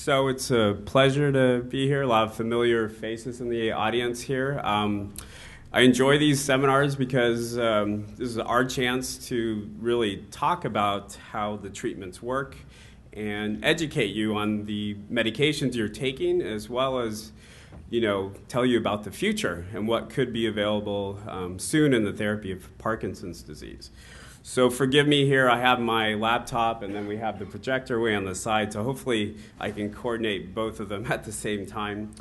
So it's a pleasure to be here. A lot of familiar faces in the audience here. I enjoy these seminars because this is our chance to really talk about how the treatments work and educate you on the medications you're taking, as well as tell you about the future and what could be available soon in the therapy of Parkinson's disease. So forgive me here, I have my laptop and then we have the projector way on the side, so hopefully I can coordinate both of them at the same time.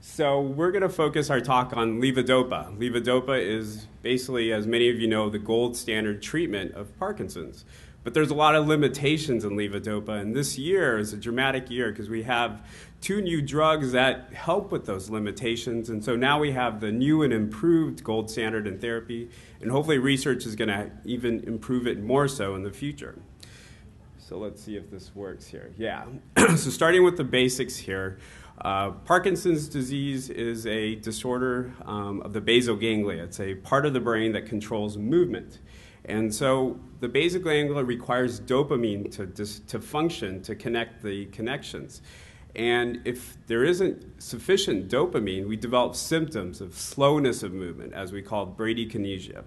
So we're going to focus our talk on levodopa. Levodopa is basically, as many of you know, the gold standard treatment of Parkinson's. But there's a lot of limitations in levodopa, and this year is a dramatic year because we have 2 new drugs that help with those limitations, and so now we have the new and improved gold standard in therapy, and hopefully research is going to even improve it more so in the future. So let's see if this works here. Yeah, so starting with the basics here, Parkinson's disease is a disorder of the basal ganglia. It's a part of the brain that controls movement. And so the basal ganglia requires dopamine to function, to connect the connections. And if there isn't sufficient dopamine, we develop symptoms of slowness of movement, as we call bradykinesia.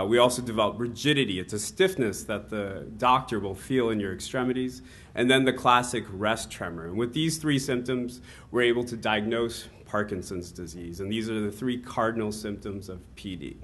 We also develop rigidity. It's a stiffness that the doctor will feel in your extremities. And then the classic rest tremor. And with these 3 symptoms, we're able to diagnose Parkinson's disease. And these are the 3 cardinal symptoms of PD.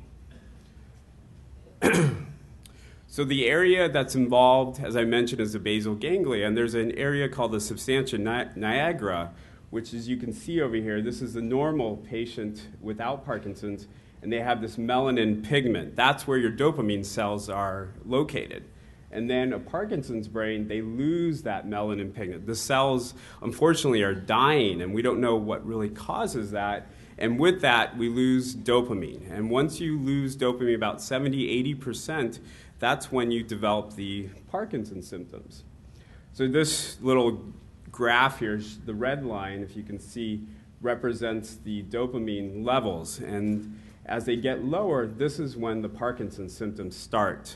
So the area that's involved, as I mentioned, is the basal ganglia, and there's an area called the substantia nigra, which, as you can see over here, this is the normal patient without Parkinson's, and they have this melanin pigment. That's where your dopamine cells are located. And then a Parkinson's brain, they lose that melanin pigment. The cells, unfortunately, are dying, and we don't know what really causes that. And with that, we lose dopamine. And once you lose dopamine about 70–80%, that's when you develop the Parkinson's symptoms. So this little graph here, the red line, if you can see, represents the dopamine levels. And as they get lower, this is when the Parkinson's symptoms start.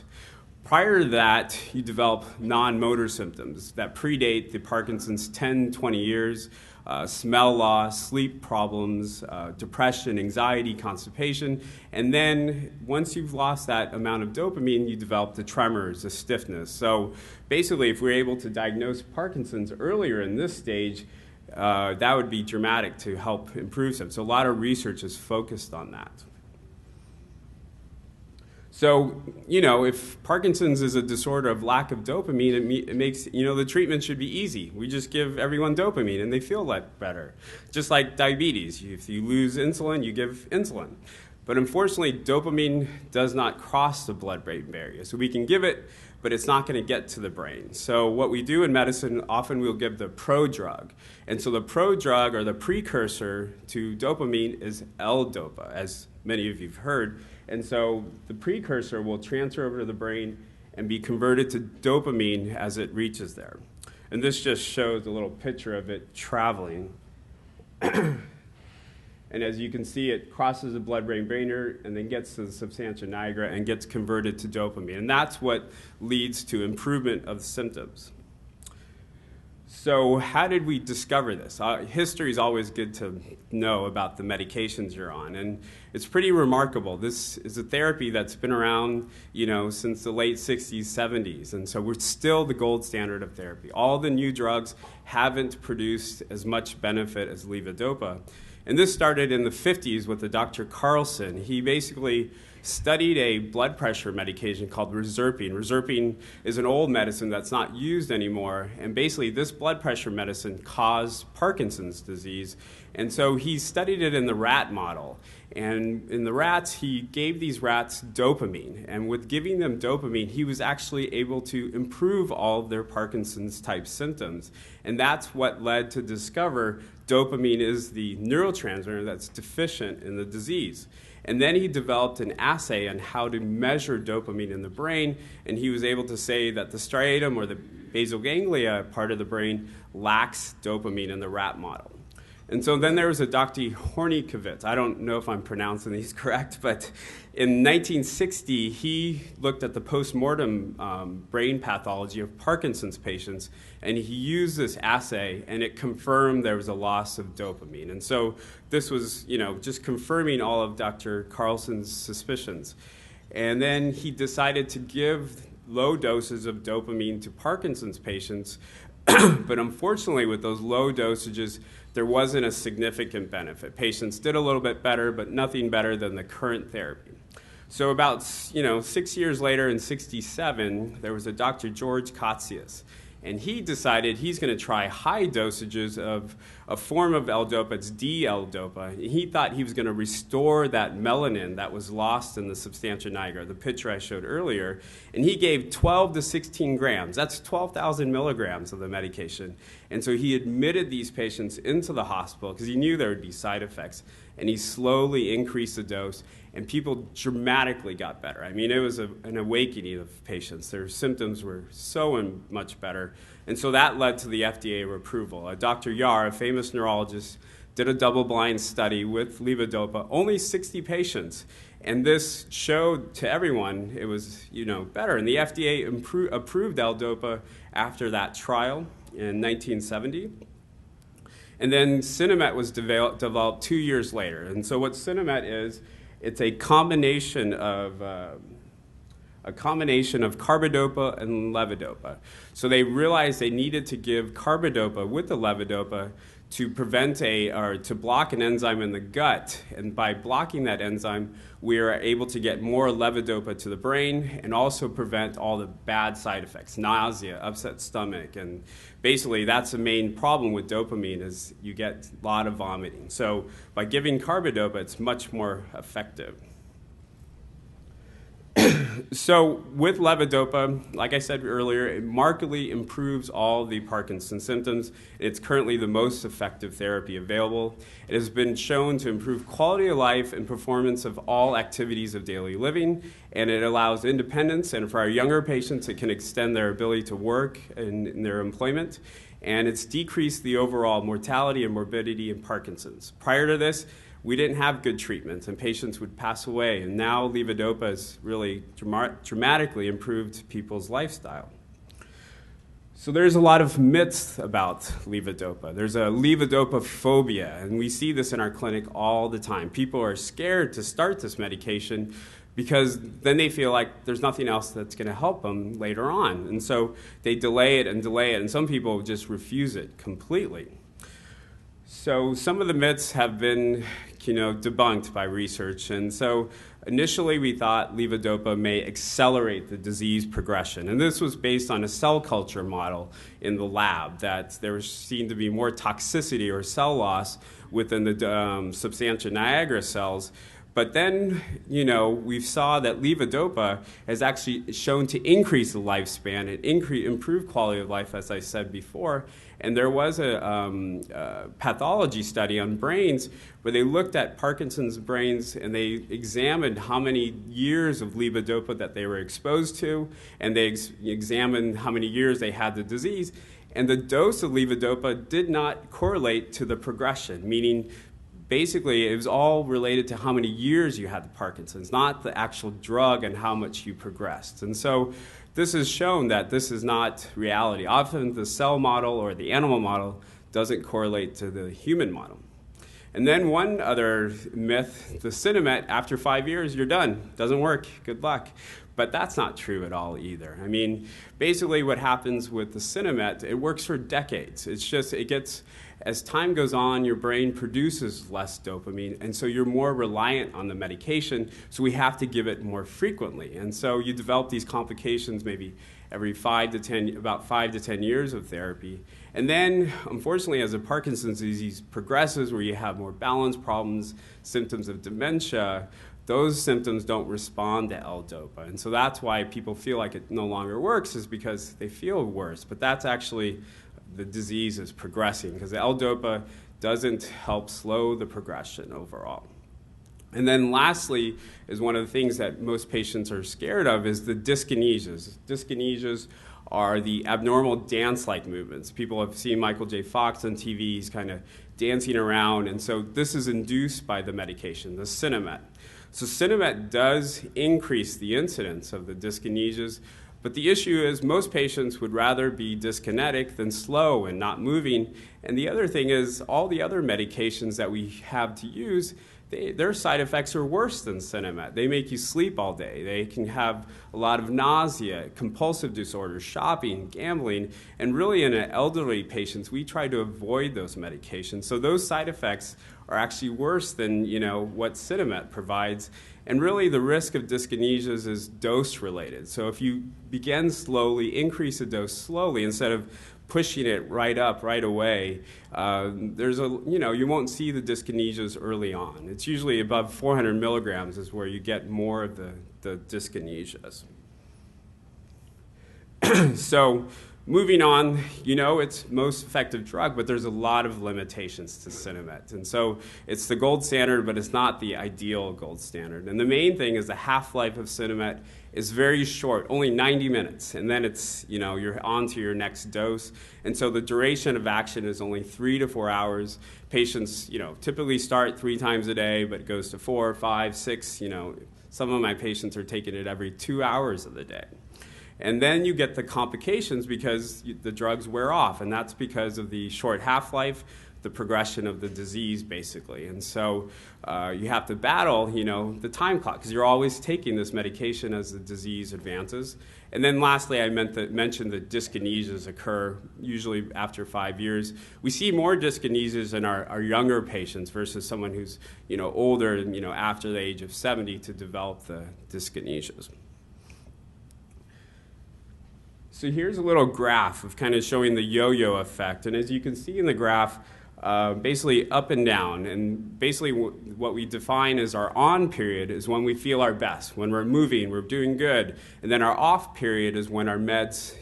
Prior to that, you develop non-motor symptoms that predate the Parkinson's 10–20 years. Smell loss, sleep problems, depression, anxiety, constipation. And then once you've lost that amount of dopamine, you develop the tremors, the stiffness. So basically, if we're able to diagnose Parkinson's earlier in this stage, that would be dramatic to help improve them. So a lot of research is focused on that. So, if Parkinson's is a disorder of lack of dopamine, it makes, the treatment should be easy. We just give everyone dopamine and they feel better. Just like diabetes. If you lose insulin, you give insulin. But unfortunately, dopamine does not cross the blood-brain barrier. So we can give it, but it's not going to get to the brain. So what we do in medicine, often we'll give the prodrug. And so the prodrug, or the precursor to dopamine, is L-dopa, as many of you have heard. And so the precursor will transfer over to the brain and be converted to dopamine as it reaches there. And this just shows a little picture of it traveling. And as you can see, it crosses the blood-brain barrier and then gets to the substantia nigra and gets converted to dopamine. And that's what leads to improvement of the symptoms. So how did we discover this? History is always good to know about the medications you're on, and it's pretty remarkable. This is a therapy that's been around, since the late 60s, 70s, and so we're still the gold standard of therapy. All the new drugs haven't produced as much benefit as levodopa, and this started in the 50s with a Dr. Carlson. He basically studied a blood pressure medication called reserpine. Reserpine is an old medicine that's not used anymore, and basically this blood pressure medicine caused Parkinson's disease, and so he studied it in the rat model. And in the rats, he gave these rats dopamine, and with giving them dopamine, he was actually able to improve all of their Parkinson's type symptoms, and that's what led to discover dopamine is the neurotransmitter that's deficient in the disease. And then he developed an assay on how to measure dopamine in the brain, and he was able to say that the striatum, or the basal ganglia part of the brain, lacks dopamine in the rat model. And so then there was a Dr. Hornikovitz. I don't know if I'm pronouncing these correct, but in 1960, he looked at the postmortem brain pathology of Parkinson's patients, and he used this assay, and it confirmed there was a loss of dopamine. And so this was, just confirming all of Dr. Carlson's suspicions. And then he decided to give low doses of dopamine to Parkinson's patients, but unfortunately, with those low dosages, there wasn't a significant benefit. Patients did a little bit better, but nothing better than the current therapy. So about 6 years later, in '67, there was a Dr. George Kotzias, and he decided he's going to try high dosages of a form of L-DOPA. It's D-L-DOPA. He thought he was going to restore that melanin that was lost in the substantia nigra, the picture I showed earlier. And he gave 12 to 16 grams. That's 12,000 milligrams of the medication. And so he admitted these patients into the hospital because he knew there would be side effects. And he slowly increased the dose, and people dramatically got better. I mean, it was an awakening of patients. Their symptoms were so much better. And so that led to the FDA approval. Dr. Yar, a famous neurologist, did a double-blind study with levodopa, only 60 patients. And this showed to everyone it was, better. And the FDA approved L-DOPA after that trial in 1970. And then Sinemet was developed 2 years later. And so what Sinemet is, it's a combination of carbidopa and levodopa. So they realized they needed to give carbidopa with the levodopa to prevent or to block an enzyme in the gut. And by blocking that enzyme, we are able to get more levodopa to the brain and also prevent all the bad side effects, nausea, upset stomach. And basically, that's the main problem with dopamine is you get a lot of vomiting. So by giving carbidopa, it's much more effective. So with levodopa, like I said earlier, it markedly improves all the Parkinson's symptoms. It's currently the most effective therapy available. It has been shown to improve quality of life and performance of all activities of daily living, and it allows independence. And for our younger patients, it can extend their ability to work in their employment. And it's decreased the overall mortality and morbidity in Parkinson's. Prior to this, we didn't have good treatments, and patients would pass away. And now levodopa has really dramatically improved people's lifestyle. So there's a lot of myths about levodopa. There's a levodopa phobia, and we see this in our clinic all the time. People are scared to start this medication because then they feel like there's nothing else that's going to help them later on. And so they delay it, and some people just refuse it completely. So some of the myths have been debunked by research. And so initially we thought levodopa may accelerate the disease progression. And this was based on a cell culture model in the lab, that there seemed to be more toxicity or cell loss within the substantia nigra cells. But then, we saw that levodopa has actually shown to increase the lifespan and improve quality of life, as I said before. And there was a pathology study on brains where they looked at Parkinson's brains and they examined how many years of levodopa that they were exposed to, and they examined how many years they had the disease. And the dose of levodopa did not correlate to the progression, meaning basically, it was all related to how many years you had the Parkinson's, not the actual drug and how much you progressed. And so this has shown that this is not reality. Often the cell model or the animal model doesn't correlate to the human model. And then one other myth, the Sinemet, after 5 years, you're done. Doesn't work. Good luck. But that's not true at all either. I mean, basically what happens with the Sinemet, it works for decades. It's just, as time goes on, your brain produces less dopamine, and so you're more reliant on the medication, so we have to give it more frequently. And so you develop these complications maybe every about 5 to 10 years of therapy. And then, unfortunately, as the Parkinson's disease progresses, where you have more balance problems, symptoms of dementia, those symptoms don't respond to L-DOPA. And so that's why people feel like it no longer works, is because they feel worse. But that's actually the disease is progressing, because the L-DOPA doesn't help slow the progression overall. And then lastly is one of the things that most patients are scared of is the dyskinesias. Dyskinesias are the abnormal dance-like movements. People have seen Michael J. Fox on TV, he's kind of dancing around, and so this is induced by the medication, the Sinemet. So Sinemet does increase the incidence of the dyskinesias, but the issue is most patients would rather be dyskinetic than slow and not moving. And the other thing is all the other medications that we have to use, their side effects are worse than Sinemet. They make you sleep all day. They can have a lot of nausea, compulsive disorders, shopping, gambling, and really in elderly patients, we try to avoid those medications. So those side effects are actually worse than what Sinemet provides. And really the risk of dyskinesias is dose related. So if you begin slowly, increase the dose slowly instead of pushing it right up right away, you won't see the dyskinesias early on. It's usually above 400 milligrams is where you get more of the dyskinesias. So moving on, it's most effective drug, but there's a lot of limitations to Sinemet. And so it's the gold standard, but it's not the ideal gold standard. And the main thing is the half-life of Sinemet is very short, only 90 minutes. And then it's, you're on to your next dose. And so the duration of action is only 3 to 4 hours. Patients, typically start 3 times a day, but it goes to 4, 5, 6. Some of my patients are taking it every 2 hours of the day. And then you get the complications because the drugs wear off, and that's because of the short half-life, the progression of the disease, basically. And so you have to battle, the time clock, because you're always taking this medication as the disease advances. And then lastly, I mentioned that dyskinesias occur usually after 5 years. We see more dyskinesias in our younger patients versus someone who's older, after the age of 70 to develop the dyskinesias. So here's a little graph of kind of showing the yo-yo effect. And as you can see in the graph, basically up and down. And basically what we define as our on period is when we feel our best, when we're moving, we're doing good. And then our off period is when our meds,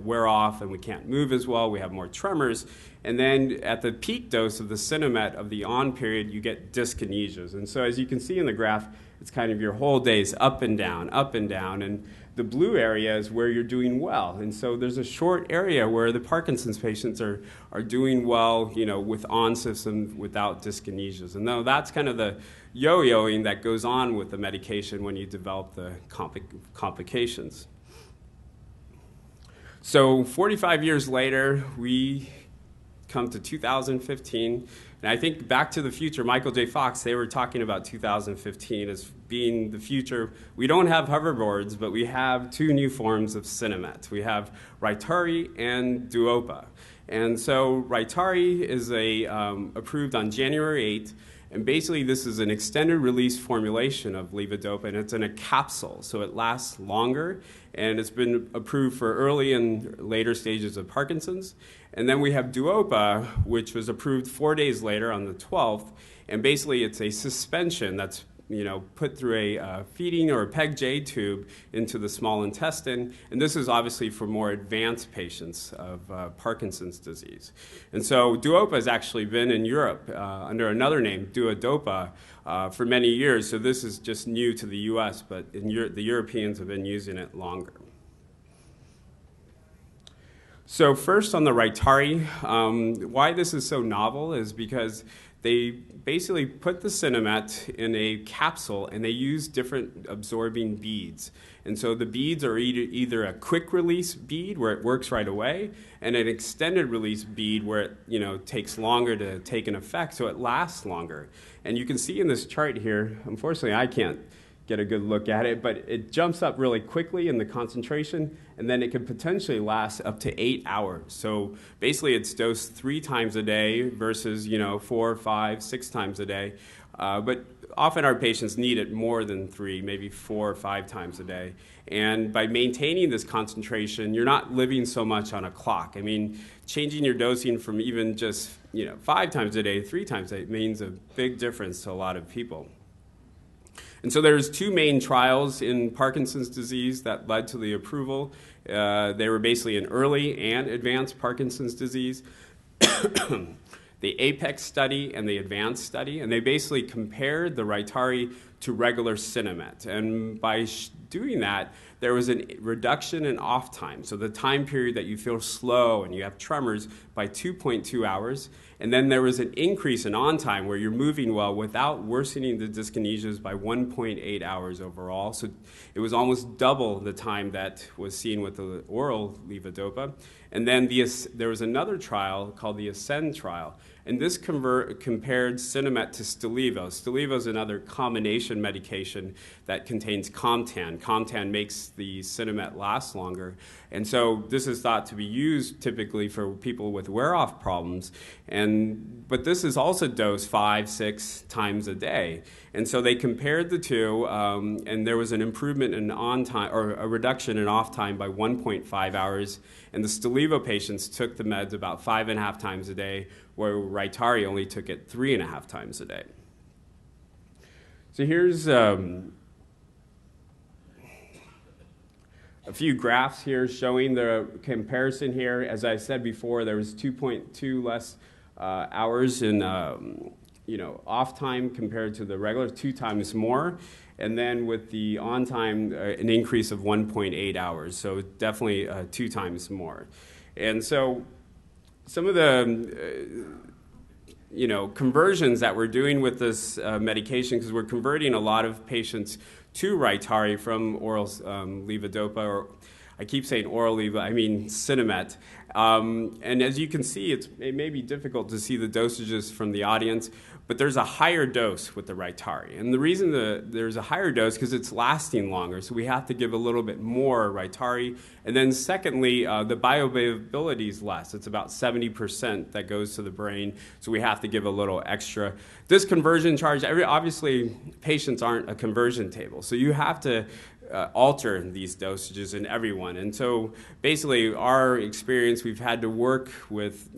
wear off and we can't move as well, we have more tremors. And then at the peak dose of the Sinemet of the on period, you get dyskinesias. And so as you can see in the graph, it's kind of your whole days up and down, up and down. And the blue area is where you're doing well. And so there's a short area where the Parkinson's patients are doing well, with on system without dyskinesias. And that's kind of the yo-yoing that goes on with the medication when you develop the complications. So 45 years later, we come to 2015. And I think Back to the Future, Michael J. Fox, they were talking about 2015 as being the future. We don't have hoverboards, but we have 2 new forms of Sinemet. We have Rytary and Duopa. And so Rytary is approved on January 8th. And basically, this is an extended release formulation of levodopa, and it's in a capsule, so it lasts longer. And it's been approved for early and later stages of Parkinson's. And then we have Duopa, which was approved 4 days later on the 12th. And basically, it's a suspension that's put through a feeding or a PEG-J tube into the small intestine. And this is obviously for more advanced patients of Parkinson's disease. And so Duopa has actually been in Europe under another name, Duodopa, for many years. So this is just new to the US, but the Europeans have been using it longer. So first on the Rytary, why this is so novel is because they basically put the Sinemet in a capsule and they use different absorbing beads. And so the beads are either a quick release bead where it works right away and an extended release bead where it takes longer to take an effect, so it lasts longer. And you can see in this chart here, unfortunately I can't get a good look at it, but it jumps up really quickly in the concentration, and then it can potentially last up to 8 hours. So basically it's dosed 3 times a day versus 4, 5, 6 times a day. But often our patients need it more than 3, maybe 4 or 5 times a day. And by maintaining this concentration, you're not living so much on a clock. I mean, changing your dosing from even just 5 times a day, 3 times a day means a big difference to a lot of people. And so there's 2 main trials in Parkinson's disease that led to the approval. They were basically in early and advanced Parkinson's disease. The the APEX study and the ADVANCE study, and they basically compared the Rytary to regular Sinemet. And by doing that, there was a reduction in off time. So the time period that you feel slow and you have tremors by 2.2 hours. And then there was an increase in on time where you're moving well without worsening the dyskinesias by 1.8 hours overall. So it was almost double the time that was seen with the oral levodopa. And then there was another trial called the ASCEND trial. And this compared Sinemet to Stalevo. Stalevo is another combination medication that contains Comtan. Comtan makes the Sinemet last longer. And so this is thought to be used typically for people with wear-off problems. But this is also dosed 5-6 times a day. And so they compared the two, and there was an improvement in on time, or a reduction in off time by 1.5 hours. And the Stalevo patients took the meds about 5.5 times a day, where Rytary only took it 3.5 times a day. So here's a few graphs here showing the comparison here. As I said before, there was 2.2 less hours in off time compared to the regular, 2 times more. And then with the on time, an increase of 1.8 hours. So definitely 2 times more. And so some of the conversions that we're doing with this medication, because we're converting a lot of patients to Rytary from oral levodopa, or I keep saying oral levo, I mean Sinemet. And as you can see, it may be difficult to see the dosages from the audience, but there's a higher dose with the Rytary. And the reason there's a higher dose because it's lasting longer, so we have to give a little bit more Rytary. And then secondly, the bioavailability is less. It's about 70% that goes to the brain, so we have to give a little extra. This conversion charge, obviously patients aren't a conversion table, so you have to alter these dosages in everyone. And so basically our experience, we've had to work with,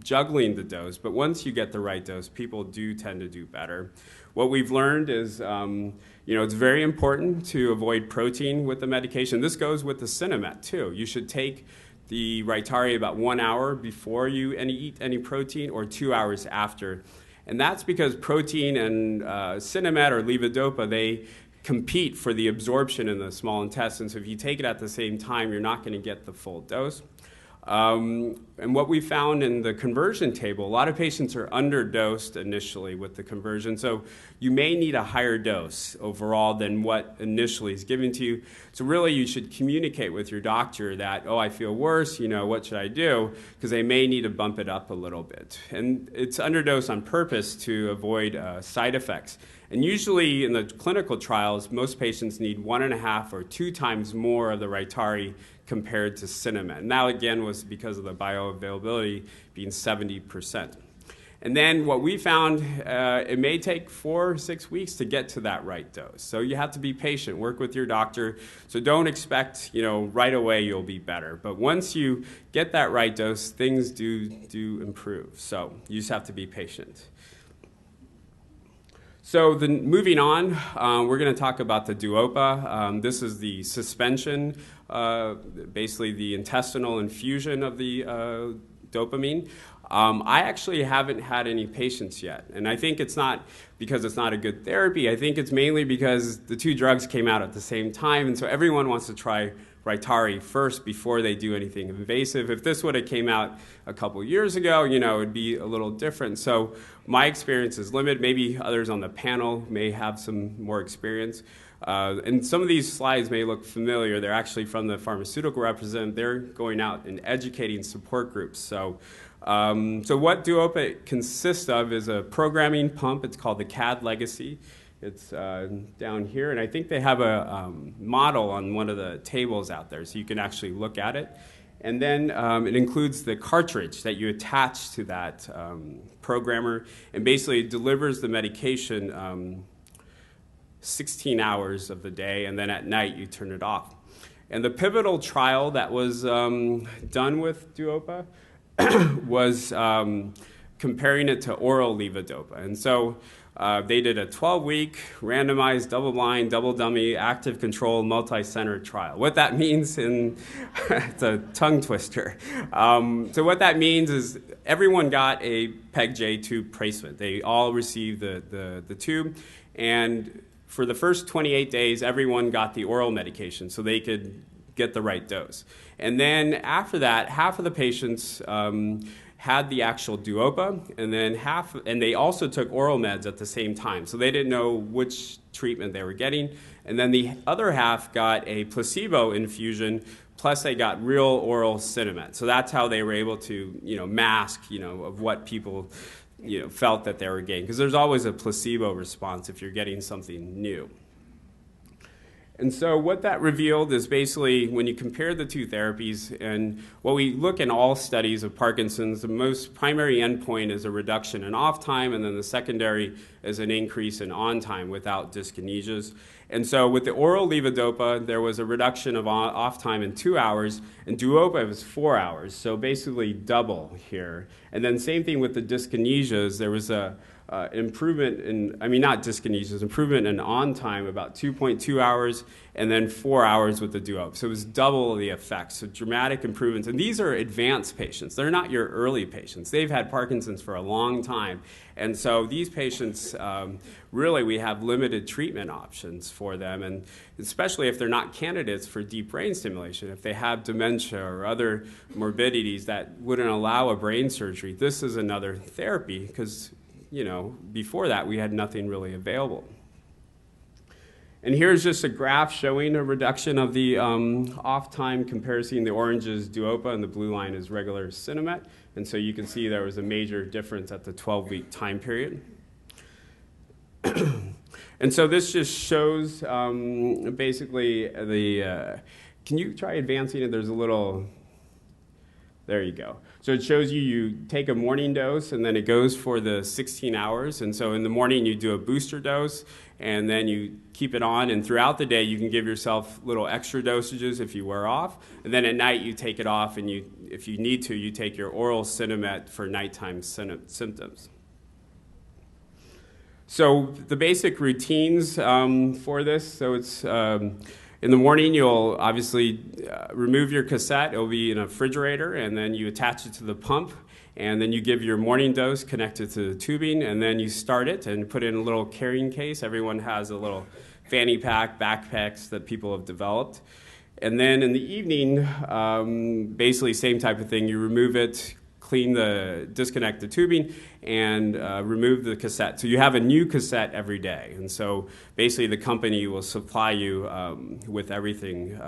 juggling the dose, but once you get the right dose, people do tend to do better. What we've learned is, it's very important to avoid protein with the medication. This goes with the Sinemet too. You should take the Rytary about 1 hour before you eat any protein or 2 hours after. And that's because protein and Sinemet or levodopa, they compete for the absorption in the small intestine. So if you take it at the same time, you're not going to get the full dose. And what we found in the conversion table, a lot of patients are underdosed initially with the conversion. So you may need a higher dose overall than what initially is given to you. So really you should communicate with your doctor that, I feel worse, what should I do? Because they may need to bump it up a little bit. And it's underdosed on purpose to avoid side effects. And usually in the clinical trials, most patients need 1.5 or 2 times more of the Rytary compared to Sinemet. And that again was because of the bioavailability being 70%. And then what we found, it may take 4 or 6 weeks to get to that right dose. So you have to be patient, work with your doctor. So don't expect, right away you'll be better. But once you get that right dose, things do improve. So you just have to be patient. So then moving on, we're going to talk about the Duopa. This is the suspension, basically the intestinal infusion of the dopamine. I actually haven't had any patients yet, and I think it's not because it's not a good therapy. I think it's mainly because the 2 drugs came out at the same time, and so everyone wants to try Rytary first before they do anything invasive. If this would have came out a couple years ago, it would be a little different. So my experience is limited. Maybe others on the panel may have some more experience. And some of these slides may look familiar. They're actually from the pharmaceutical representative. They're going out and educating support groups. So what Duopa consists of is a programming pump. It's called the CAD Legacy. It's down here, and I think they have a model on one of the tables out there, so you can actually look at it. And then it includes the cartridge that you attach to that programmer, and basically it delivers the medication 16 hours of the day, and then at night you turn it off. And the pivotal trial that was done with Duopa was comparing it to oral levodopa. And so They did a 12-week randomized, double-blind, double-dummy, active control, multi-center trial. What that means, it's a tongue twister. So what that means is everyone got a PEG-J tube placement. They all received the tube, and for the first 28 days, everyone got the oral medication so they could get the right dose. And then after that, half of the patients had the actual duopa, and then and they also took oral meds at the same time, so they didn't know which treatment they were getting. And then the other half got a placebo infusion, plus they got real oral Sinemet. So that's how they were able to, mask, of what people, felt that they were getting, because there's always a placebo response if you're getting something new. And so what that revealed is basically when you compare the two therapies, and what we look in all studies of Parkinson's, the most primary endpoint is a reduction in off time, and then the secondary is an increase in on time without dyskinesias. And so with the oral levodopa, there was a reduction of off time in 2 hours, and duopa was 4 hours, so basically double here. And then same thing with the dyskinesias, there was a improvement improvement in on time, about 2.2 hours, and then 4 hours with the duopa. So it was double the effect, so dramatic improvements. And these are advanced patients. They're not your early patients. They've had Parkinson's for a long time. And so these patients, really, we have limited treatment options for them, and especially if they're not candidates for deep brain stimulation. If they have dementia or other morbidities that wouldn't allow a brain surgery, this is another therapy, because before that, we had nothing really available. And here's just a graph showing a reduction of the off-time comparison. The orange is duopa, and the blue line is regular Sinemet. And so you can see there was a major difference at the 12-week time period. And so this just shows basically can you try advancing it? There's a little... There you go. So it shows you take a morning dose, and then it goes for the 16 hours. And so in the morning, you do a booster dose, and then you keep it on. And throughout the day, you can give yourself little extra dosages if you wear off. And then at night, you take it off, and if you need to, you take your oral Sinemet for nighttime symptoms. So the basic routines for this, so it's... in the morning, you'll obviously remove your cassette. It'll be in a refrigerator, and then you attach it to the pump, and then you give your morning dose connected to the tubing, and then you start it and put it in a little carrying case. Everyone has a little fanny pack, backpacks that people have developed. And then in the evening, basically same type of thing. You remove it, disconnect the tubing, and remove the cassette. So you have a new cassette every day. And so basically the company will supply you with everything.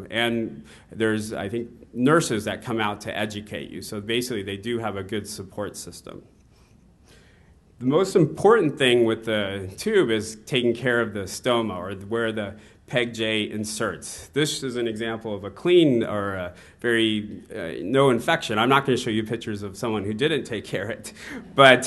And there's, I think, nurses that come out to educate you. So basically they do have a good support system. The most important thing with the tube is taking care of the stoma, or where the PEG-J inserts. This is an example of a clean or a very no infection. I'm not going to show you pictures of someone who didn't take care of it, but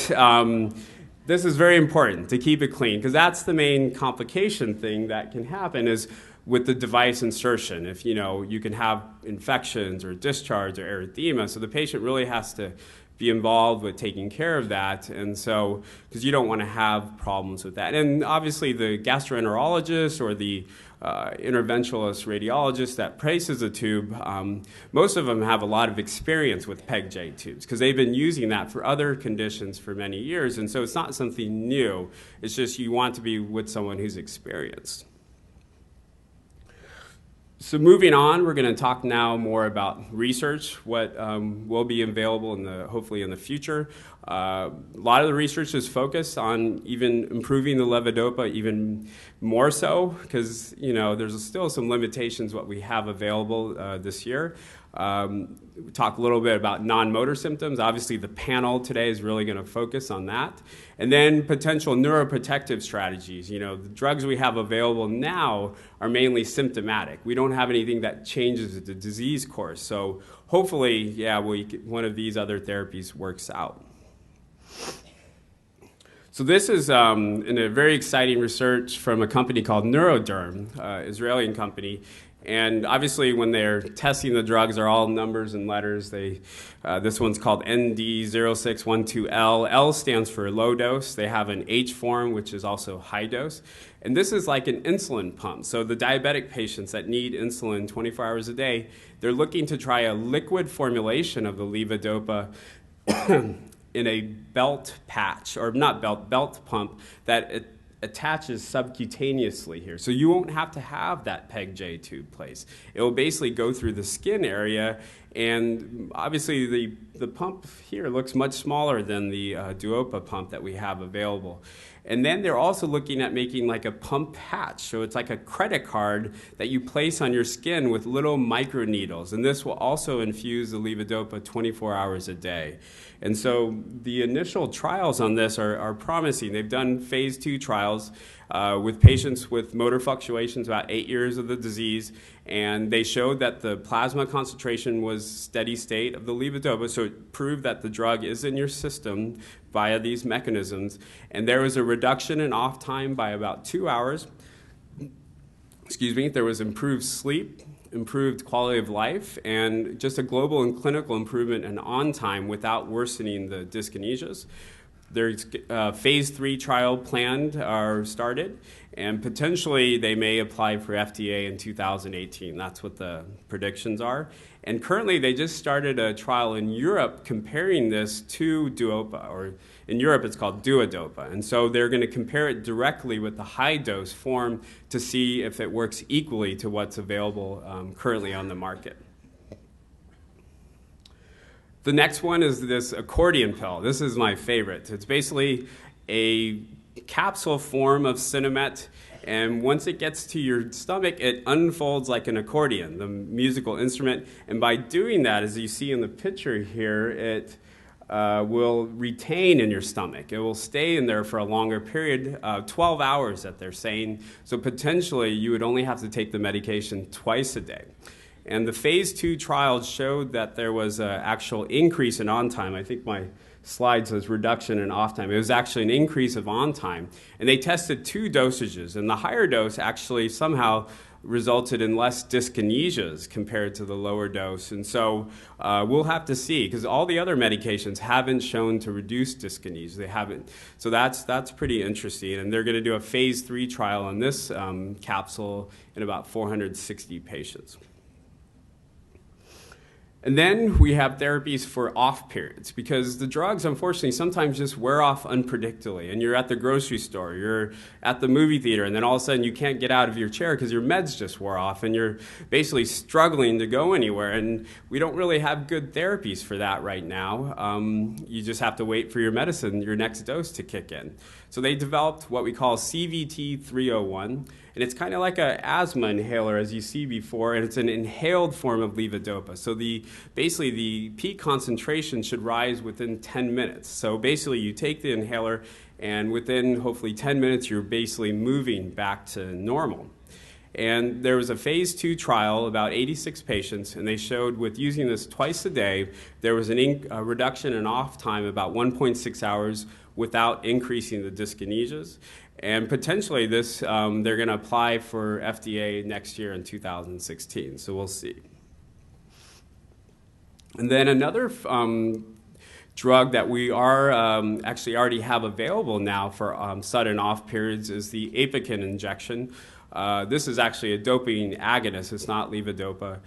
this is very important to keep it clean, because that's the main complication thing that can happen is with the device insertion. If you can have infections or discharge or erythema, so the patient really has to be involved with taking care of that, and so because you don't want to have problems with that. And obviously the gastroenterologist or the interventionalist radiologist that places a tube, most of them have a lot of experience with PEG-J tubes because they've been using that for other conditions for many years, and so it's not something new. It's just you want to be with someone who's experienced. So moving on, we're going to talk now more about research, what will be available hopefully in the future. A lot of the research is focused on even improving the levodopa even more so, because there's still some limitations what we have available this year. We talk a little bit about non-motor symptoms. Obviously, the panel today is really going to focus on that. And then potential neuroprotective strategies. The drugs we have available now are mainly symptomatic. We don't have anything that changes the disease course. So hopefully, one of these other therapies works out. So this is in a very exciting research from a company called Neuroderm, Israeli company. And obviously, when they're testing the drugs, they're all numbers and letters. This one's called ND0612L. L stands for low dose. They have an H form, which is also high dose. And this is like an insulin pump. So the diabetic patients that need insulin 24 hours a day, they're looking to try a liquid formulation of the levodopa in a belt patch, or not belt pump that it attaches subcutaneously here. So you won't have to have that PEG-J tube placed. It will basically go through the skin area, and obviously the pump here looks much smaller than the Duopa pump that we have available. And then they're also looking at making like a pump patch. So it's like a credit card that you place on your skin with little microneedles. And this will also infuse the levodopa 24 hours a day. And so the initial trials on this are promising. They've done phase 2 trials with patients with motor fluctuations, about 8 years of the disease, and they showed that the plasma concentration was steady state of the levodopa, so it proved that the drug is in your system via these mechanisms, and there was a reduction in off time by about 2 hours. There was improved sleep, improved quality of life, and just a global and clinical improvement in on time without worsening the dyskinesias. There's phase 3 trial planned or started, and potentially they may apply for FDA in 2018. That's what the predictions are. And currently they just started a trial in Europe comparing this to Duopa, or in Europe it's called Duodopa. And so they're going to compare it directly with the high dose form to see if it works equally to what's available currently on the market. The next one is this accordion pill. This is my favorite. It's basically a capsule form of Cinemet, and once it gets to your stomach, it unfolds like an accordion, the musical instrument. And by doing that, as you see in the picture here, it will retain in your stomach. It will stay in there for a longer period, 12 hours that they're saying. So potentially you would only have to take the medication twice a day. And the phase 2 trials showed that there was an actual increase in on time. I think my slide says reduction in off time. It was actually an increase of on time. And they tested 2 dosages. And the higher dose actually somehow resulted in less dyskinesias compared to the lower dose. And so we'll have to see, because all the other medications haven't shown to reduce dyskinesia. They haven't. So that's pretty interesting. And they're going to do a phase 3 trial on this capsule in about 460 patients. And then we have therapies for off periods, because the drugs, unfortunately, sometimes just wear off unpredictably. And you're at the grocery store, you're at the movie theater, and then all of a sudden you can't get out of your chair because your meds just wore off, and you're basically struggling to go anywhere. And we don't really have good therapies for that right now. You just have to wait for your medicine, your next dose to kick in. So they developed what we call CVT-301, and it's kind of like an asthma inhaler, as you see before, and it's an inhaled form of levodopa. So basically the peak concentration should rise within 10 minutes. So basically you take the inhaler, and within hopefully 10 minutes you're basically moving back to normal. And there was a phase 2 trial, about 86 patients, and they showed with using this twice a day, there was a reduction in off time about 1.6 hours without increasing the dyskinesias. And potentially this, they're going to apply for FDA next year in 2016, so we'll see. And then another drug that we are actually already have available now for sudden off periods is the Apokyn injection. This is actually a doping agonist. It's not levodopa.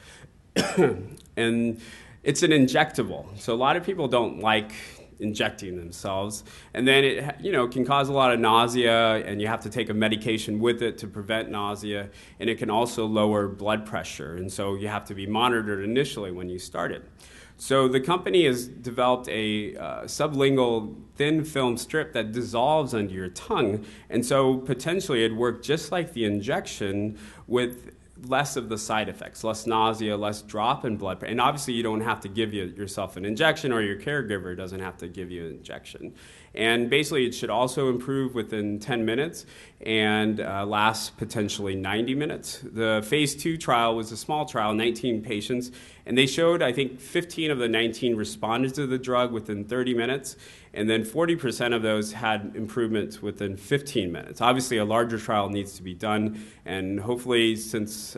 And it's an injectable. So a lot of people don't like injecting themselves. And then it can cause a lot of nausea, and you have to take a medication with it to prevent nausea. And it can also lower blood pressure. And so you have to be monitored initially when you start it. So the company has developed a sublingual thin film strip that dissolves under your tongue, and so potentially it'd work just like the injection with less of the side effects, less nausea, less drop in blood pressure. And obviously you don't have to give yourself an injection, or your caregiver doesn't have to give you an injection. And basically, it should also improve within 10 minutes and last potentially 90 minutes. The phase 2 trial was a small trial, 19 patients, and they showed, I think, 15 of the 19 responded to the drug within 30 minutes, and then 40% of those had improvements within 15 minutes. Obviously, a larger trial needs to be done, and hopefully, since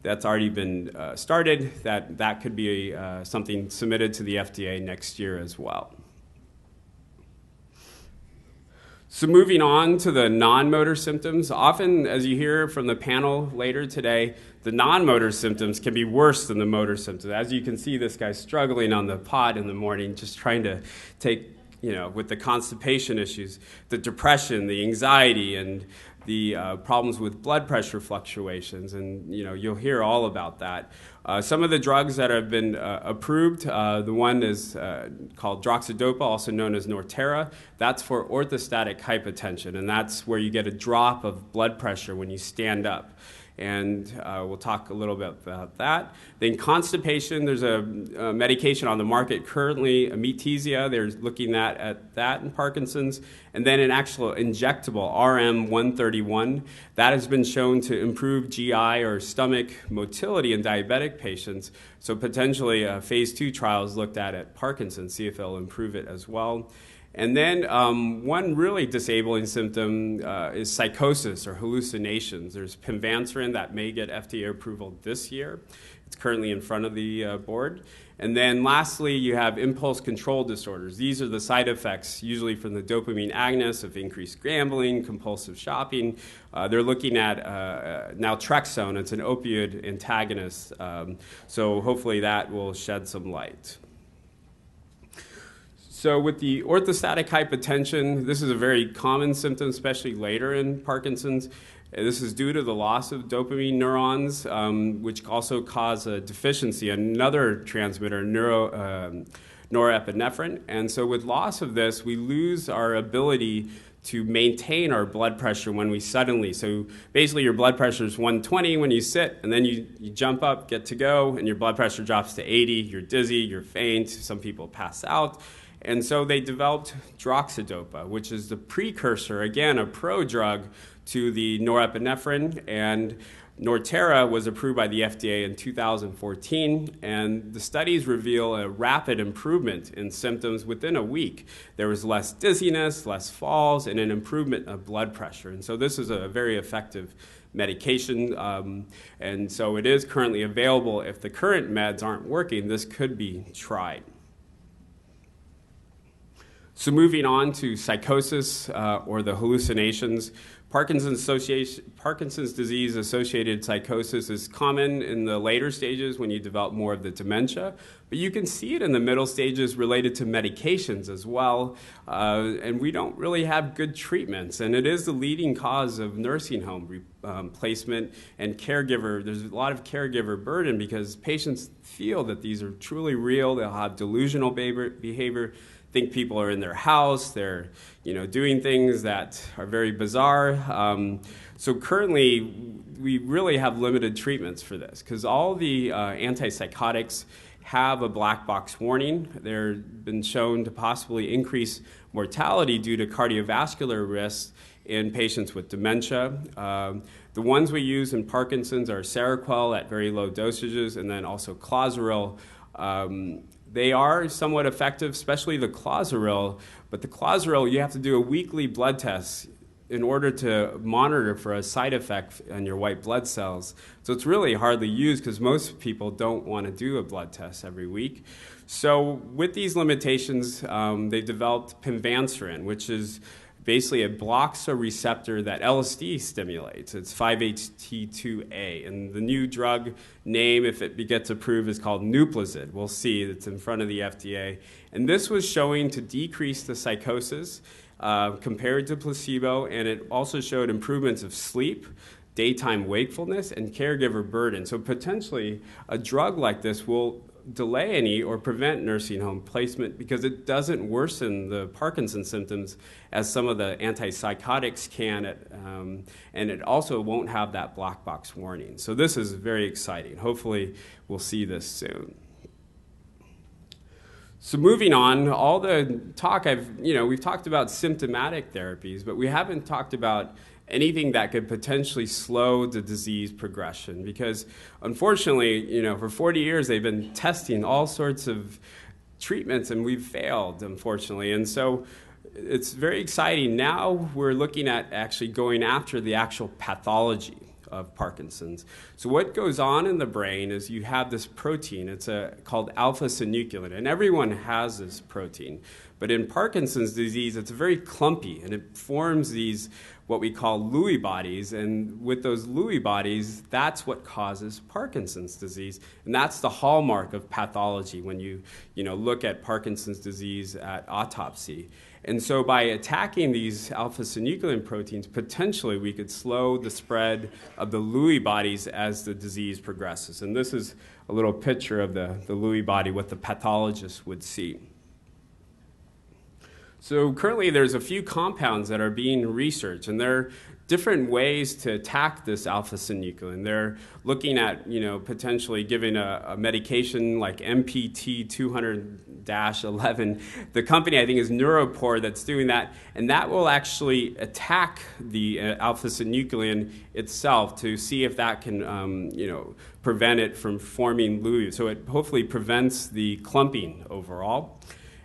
that's already been started, that could be something submitted to the FDA next year as well. So moving on to the non-motor symptoms, often, as you hear from the panel later today, the non-motor symptoms can be worse than the motor symptoms. As you can see, this guy's struggling on the pod in the morning, just trying to take, with the constipation issues, the depression, the anxiety, and the problems with blood pressure fluctuations, and you'll hear all about that. Some of the drugs that have been approved, the one is called droxidopa, also known as Nortera. That's for orthostatic hypotension, and that's where you get a drop of blood pressure when you stand up. And we'll talk a little bit about that. Then constipation, there's a medication on the market currently, Ametezia. They're looking at that in Parkinson's. And then an actual injectable, RM-131, that has been shown to improve GI or stomach motility in diabetic patients. So potentially phase 2 trials looked at Parkinson's, see if it'll improve it as well. And then one really disabling symptom is psychosis or hallucinations. There's pimavanserin that may get FDA approval this year. It's currently in front of the board. And then lastly, you have impulse control disorders. These are the side effects, usually from the dopamine agonists, of increased gambling, compulsive shopping. They're looking at naltrexone. It's an opioid antagonist. So hopefully that will shed some light. So with the orthostatic hypotension, this is a very common symptom, especially later in Parkinson's. This is due to the loss of dopamine neurons, which also cause a deficiency, another transmitter, norepinephrine. And so with loss of this, we lose our ability to maintain our blood pressure when we suddenly, so basically your blood pressure is 120 when you sit, and then you jump up, get to go, and your blood pressure drops to 80, you're dizzy, you're faint, some people pass out. And so they developed droxidopa, which is the precursor, again, a prodrug to the norepinephrine. And Nortera was approved by the FDA in 2014. And the studies reveal a rapid improvement in symptoms within a week. There was less dizziness, less falls, and an improvement of blood pressure. And so this is a very effective medication. And so it is currently available. If the current meds aren't working, this could be tried. So moving on to psychosis or the hallucinations, Parkinson's disease-associated psychosis is common in the later stages when you develop more of the dementia, but you can see it in the middle stages related to medications as well, and we don't really have good treatments, and it is the leading cause of nursing home placement and caregiver. There's a lot of caregiver burden because patients feel that these are truly real. They'll have delusional behavior. Think people are in their house, they're doing things that are very bizarre. So currently, we really have limited treatments for this because all the antipsychotics have a black box warning. They've been shown to possibly increase mortality due to cardiovascular risks in patients with dementia. The ones we use in Parkinson's are Seroquel at very low dosages, and then also Clozaril. They are somewhat effective, especially the Clozaril, but the Clozaril, you have to do a weekly blood test in order to monitor for a side effect on your white blood cells. So it's really hardly used because most people don't want to do a blood test every week. So with these limitations, they developed pimavanserin, which is basically it blocks a receptor that LSD stimulates. It's 5-HT2A. And the new drug name, if it gets approved, is called Nuplazid. We'll see. It's in front of the FDA. And this was showing to decrease the psychosis compared to placebo, and it also showed improvements of sleep, daytime wakefulness, and caregiver burden. So potentially a drug like this will delay any or prevent nursing home placement because it doesn't worsen the Parkinson's symptoms as some of the antipsychotics can, and it also won't have that black box warning. So this is very exciting. Hopefully we'll see this soon. So moving on, all the talk we've talked about symptomatic therapies, but we haven't talked about anything that could potentially slow the disease progression, because unfortunately, for 40 years they've been testing all sorts of treatments and we've failed, unfortunately. And so it's very exciting. Now we're looking at actually going after the actual pathology of Parkinson's. So what goes on in the brain is you have this protein. It's called alpha-synuclein, and everyone has this protein. But in Parkinson's disease, it's very clumpy, and it forms these what we call Lewy bodies. And with those Lewy bodies, that's what causes Parkinson's disease. And that's the hallmark of pathology when you look at Parkinson's disease at autopsy. And so by attacking these alpha-synuclein proteins, potentially we could slow the spread of the Lewy bodies as the disease progresses. And this is a little picture of the Lewy body, what the pathologist would see. So currently there's a few compounds that are being researched, and there are different ways to attack this alpha-synuclein. They're looking at, potentially giving a medication like MPT-200-11. The company, I think, is Neuropore that's doing that, and that will actually attack the alpha-synuclein itself to see if that can, prevent it from forming Lewy. So it hopefully prevents the clumping overall.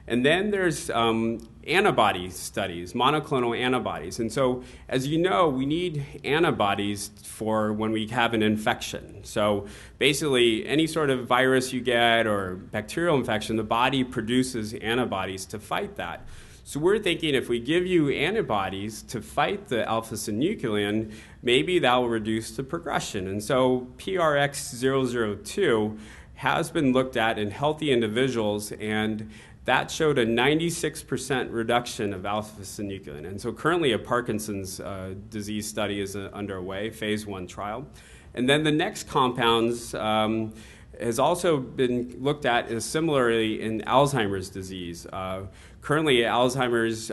And then there's antibody studies, monoclonal antibodies. And so, as you know, we need antibodies for when we have an infection. So basically, any sort of virus you get or bacterial infection, the body produces antibodies to fight that. So we're thinking if we give you antibodies to fight the alpha-synuclein, maybe that will reduce the progression. And so PRX002 has been looked at in healthy individuals, and that showed a 96% reduction of alpha-synuclein. And so currently a Parkinson's disease study is underway, phase 1 trial. And then the next compounds has also been looked at as similarly in Alzheimer's disease. Currently Alzheimer's,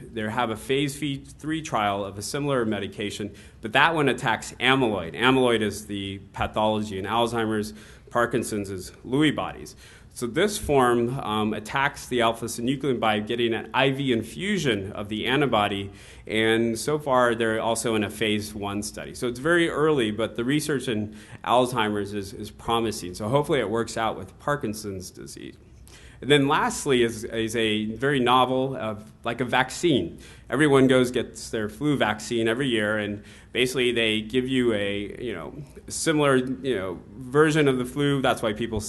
they have a phase 3 trial of a similar medication, but that one attacks amyloid. Amyloid is the pathology in Alzheimer's. Parkinson's is Lewy bodies. So this form attacks the alpha-synuclein by getting an IV infusion of the antibody, and so far they're also in a phase 1 study. So it's very early, but the research in Alzheimer's is promising. So hopefully it works out with Parkinson's disease. And then lastly is a very novel, like a vaccine. Everyone gets their flu vaccine every year, and basically they give you a similar version of the flu. That's why people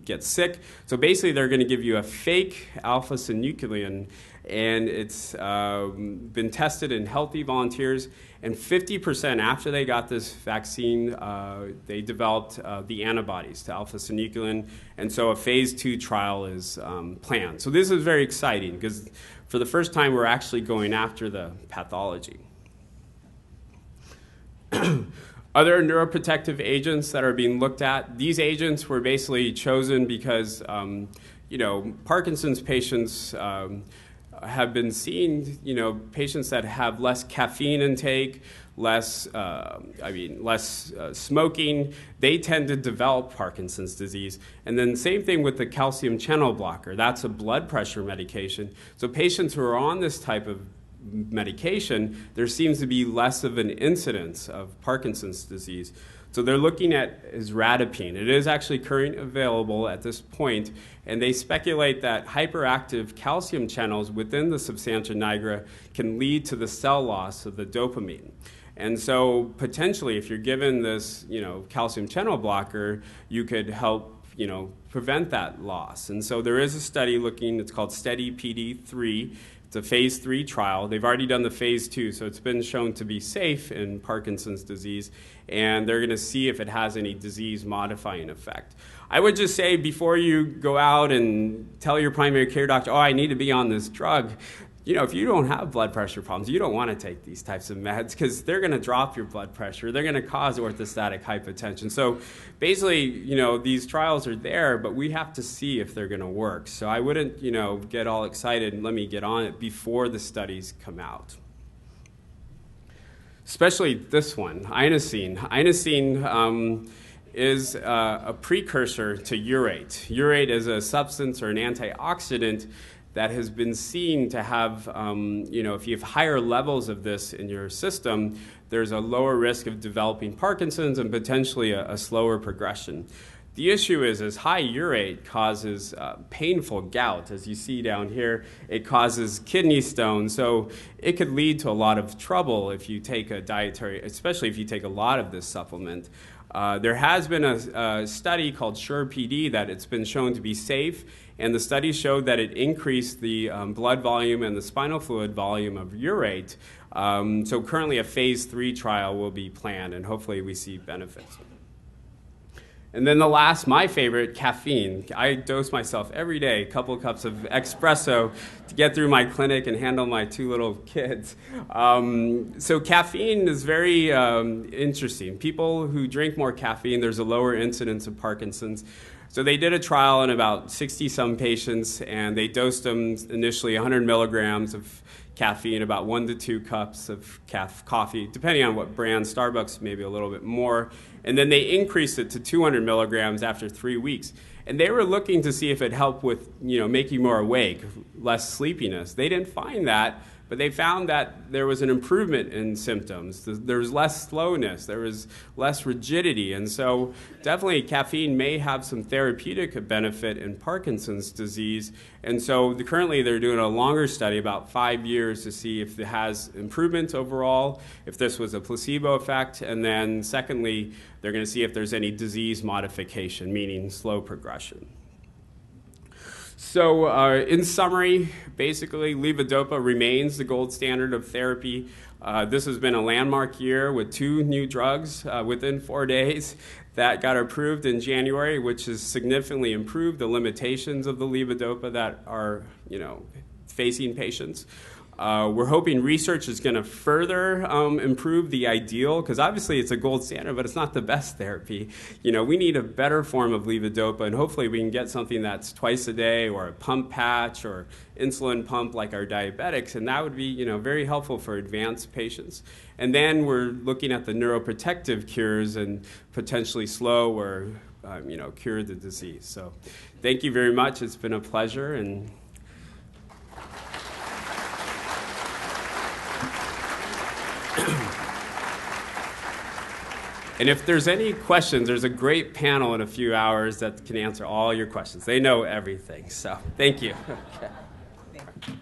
get sick. So basically they're going to give you a fake alpha-synuclein, and it's been tested in healthy volunteers. And 50% after they got this vaccine, they developed the antibodies to alpha-synuclein. And so a phase 2 trial is planned. So this is very exciting because for the first time we're actually going after the pathology. Other neuroprotective agents that are being looked at, these agents were basically chosen because Parkinson's patients have been seeing, patients that have less caffeine intake, less smoking, they tend to develop Parkinson's disease. And then same thing with the calcium channel blocker. That's a blood pressure medication. So patients who are on this type of medication, there seems to be less of an incidence of Parkinson's disease. So they're looking at isradipine. It is actually currently available at this point, and they speculate that hyperactive calcium channels within the substantia nigra can lead to the cell loss of the dopamine. And so potentially, if you're given this, calcium channel blocker, you could help, prevent that loss. And so there is a study looking, it's called STEADY-PD3. It's a phase 3 trial. They've already done the phase 2, so it's been shown to be safe in Parkinson's disease, and they're going to see if it has any disease-modifying effect. I would just say before you go out and tell your primary care doctor, I need to be on this drug, if you don't have blood pressure problems, you don't want to take these types of meds because they're going to drop your blood pressure. They're going to cause orthostatic hypotension. So basically, these trials are there, but we have to see if they're going to work. So I wouldn't, get all excited and let me get on it before the studies come out. Especially this one, inosine. Inosine is a precursor to urate. Urate is a substance or an antioxidant that has been seen to have, if you have higher levels of this in your system, there's a lower risk of developing Parkinson's and potentially a slower progression. The issue is high urate causes painful gout. As you see down here, it causes kidney stones. So it could lead to a lot of trouble if you take a dietary, especially if you take a lot of this supplement. There has been a study called SURE-PD that it's been shown to be safe, and the study showed that it increased the blood volume and the spinal fluid volume of urate. So currently a phase 3 trial will be planned, and hopefully we see benefits. And then the last, my favorite, caffeine. I dose myself every day, a couple of cups of espresso to get through my clinic and handle my 2 little kids. So caffeine is very interesting. People who drink more caffeine, there's a lower incidence of Parkinson's. So they did a trial in about 60-some patients, and they dosed them initially 100 milligrams of caffeine, about 1 to 2 cups of coffee, depending on what brand. Starbucks maybe a little bit more. And then they increased it to 200 milligrams after 3 weeks. And they were looking to see if it helped with, making you more awake, less sleepiness. They didn't find that, but they found that there was an improvement in symptoms. There was less slowness. There was less rigidity. And so definitely caffeine may have some therapeutic benefit in Parkinson's disease. And so currently they're doing a longer study, about 5 years, to see if it has improvement overall, if this was a placebo effect. And then secondly, they're going to see if there's any disease modification, meaning slow progression. So in summary, basically, levodopa remains the gold standard of therapy. This has been a landmark year with 2 new drugs within 4 days that got approved in January, which has significantly improved the limitations of the levodopa that are, facing patients. We're hoping research is going to further improve the ideal, because obviously it's a gold standard, but it's not the best therapy. We need a better form of levodopa, and hopefully we can get something that's twice a day, or a pump patch, or insulin pump like our diabetics, and that would be very helpful for advanced patients. And then we're looking at the neuroprotective cures and potentially slow or cure the disease. So thank you very much. It's been a pleasure. And if there's any questions, there's a great panel in a few hours that can answer all your questions. They know everything. So thank you. Okay. Thank you.